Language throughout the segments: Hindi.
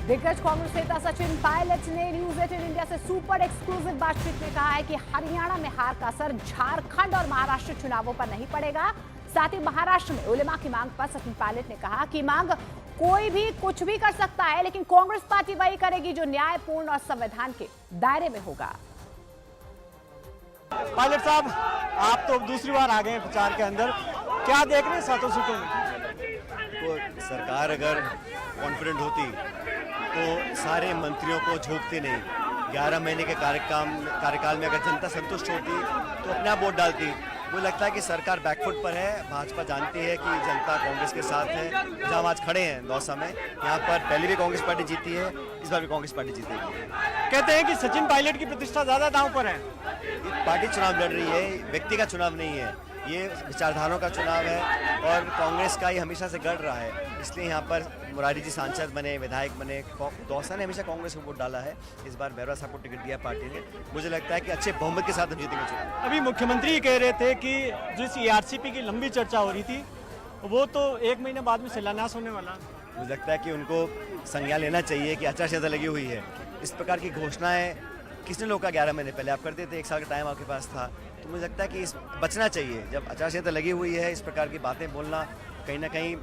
दिग्गज कांग्रेस नेता सचिन पायलट ने न्यूज 18 इंडिया से सुपर एक्सक्लूसिव बातचीत में कहा है कि हरियाणा में हार का असर झारखंड और महाराष्ट्र चुनावों पर नहीं पड़ेगा। साथ ही महाराष्ट्र में उलेमा की मांग पर सचिन पायलट ने कहा कि मांग कोई भी कुछ भी कर सकता है, लेकिन कांग्रेस पार्टी वही करेगी जो न्यायपूर्ण और संविधान के दायरे में होगा। पायलट साहब, आप तो दूसरी बार आ गए हैं प्रचार के अंदर, क्या देख रहे हैं सातों सीटों में? तो सरकार अगर कॉन्फिडेंट होती तो सारे मंत्रियों को झोंकती नहीं। 11 महीने के कार्यकाल में अगर जनता संतुष्ट होती तो अपने आप वोट डालती। मुझे लगता है कि सरकार बैकफुट पर है। भाजपा जानती है कि जनता कांग्रेस के साथ है। जहां आज खड़े हैं दौसा में, यहाँ पर पहले भी कांग्रेस पार्टी जीती है, इस बार भी कांग्रेस पार्टी जीतेगी। कहते हैं कि सचिन पायलट की प्रतिष्ठा ज्यादा दांव पर है। पार्टी चुनाव लड़ रही है, व्यक्ति का चुनाव नहीं है, ये विचारधाराओं का चुनाव है और कांग्रेस का ये हमेशा से गढ़ रहा है। इसलिए यहाँ पर मुरारी जी सांसद बने, विधायक बने। दौसा ने हमेशा कांग्रेस को वोट डाला है। इस बार भैरवा साहब को टिकट दिया पार्टी ने। मुझे लगता है कि अच्छे बहुमत के साथ हम जीतेंगे चुनाव। अभी मुख्यमंत्री कह रहे थे कि जिस ERCP की लंबी चर्चा हो रही थी वो तो 1 महीने बाद में शिलान्यास होने वाला। मुझे लगता है कि उनको संज्ञान लेना चाहिए कि आचार संहिता लगी हुई है। इस प्रकार की घोषणाएं किसने रोका? 11 महीने पहले आप करते थे, 1 साल का टाइम आपके पास था। तो मुझे लगता है कि बचना चाहिए। जब आचार संहिता लगी हुई है, इस प्रकार की बातें बोलना कहीं ना कहीं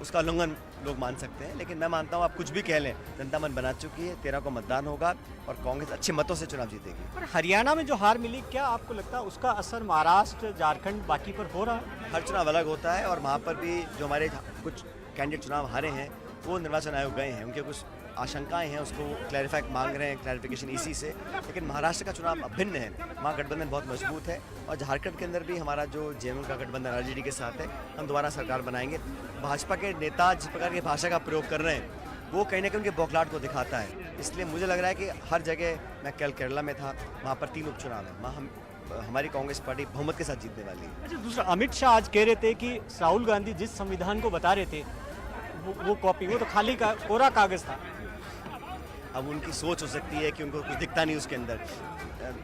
उसका उल्लंघन लोग मान सकते हैं। लेकिन मैं मानता हूँ आप कुछ भी कह लें, जनता मन बना चुकी है। 13 को मतदान होगा और कांग्रेस अच्छे मतों से चुनाव जीतेगी। पर हरियाणा में जो हार मिली, क्या आपको लगता है उसका असर महाराष्ट्र, झारखंड, बाकी पर हो रहा है? हर चुनाव अलग होता है और वहाँ पर भी जो हमारे कुछ कैंडिडेट चुनाव हारे हैं वो निर्वाचन आयोग गए हैं, उनके कुछ आशंकाएं हैं, उसको क्लैरिफाई मांग रहे हैं, क्लैरिफिकेशन इसी से। लेकिन महाराष्ट्र का चुनाव भिन्न है, वहाँ गठबंधन बहुत मजबूत है और झारखंड के अंदर भी हमारा जो जेएमएम का गठबंधन RJD के साथ है, हम दोबारा सरकार बनाएंगे। भाजपा के नेता जिस प्रकार की भाषा का प्रयोग कर रहे हैं वो कहीं ना कहीं उनके बौखलाहट को दिखाता है। इसलिए मुझे लग रहा है कि हर जगह, मैं कल केरला में था, वहाँ पर 3 उपचुनाव हैं, वहाँ हमारी कांग्रेस पार्टी बहुमत के साथ जीतने वाली है। अच्छा, दूसरा, अमित शाह आज कह रहे थे कि राहुल गांधी जिस संविधान को बता रहे थे वो कॉपी, वो तो खाली कोरा कागज था। अब उनकी सोच हो सकती है कि उनको कुछ दिखता नहीं उसके अंदर।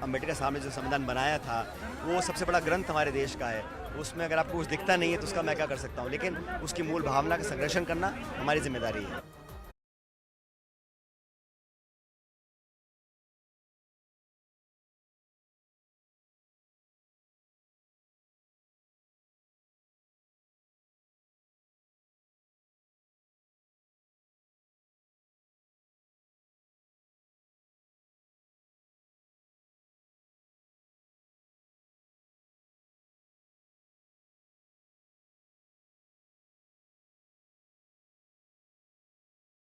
अम्बेडकर साहब ने जो संविधान बनाया था वो सबसे बड़ा ग्रंथ हमारे देश का है। उसमें अगर आपको कुछ दिखता नहीं है तो उसका मैं क्या कर सकता हूँ, लेकिन उसकी मूल भावना का संरक्षण करना हमारी जिम्मेदारी है।